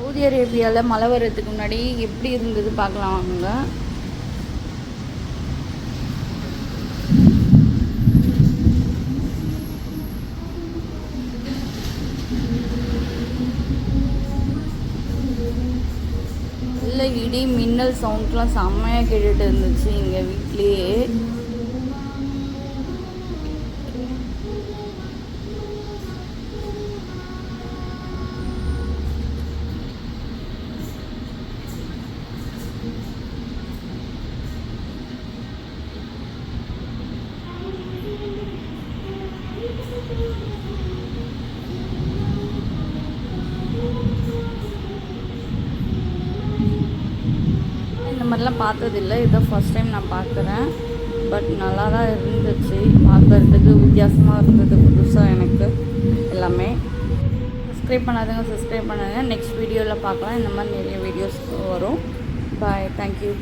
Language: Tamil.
சவுதி அரேபியாவில் மழை வர்றதுக்கு முன்னாடி எப்படி இருந்தது பார்க்கலாம் வாங்க. இல்லை இடி மின்னல் சவுண்ட்லாம் செம்மையாக கேட்டுட்டு இருந்துச்சு எங்கள் வீட்லேயே. இந்த மாதிரிலாம் பார்த்ததில்லை, இதுதான் ஃபஸ்ட் டைம் நான் பார்க்குறேன். பட் நல்லா தான் இருந்துச்சு பார்க்குறதுக்கு, வித்தியாசமாக இருந்தது புதுசாக எனக்கு எல்லாமே. சப்ஸ்கிரைப் பண்ணாதவங்க சப்ஸ்கிரைப் பண்ணாதங்க. நெக்ஸ்ட் வீடியோவில் பார்க்கலாம். இந்த மாதிரி நிறைய வீடியோஸ் வரும். பாய், தேங்க்யூ.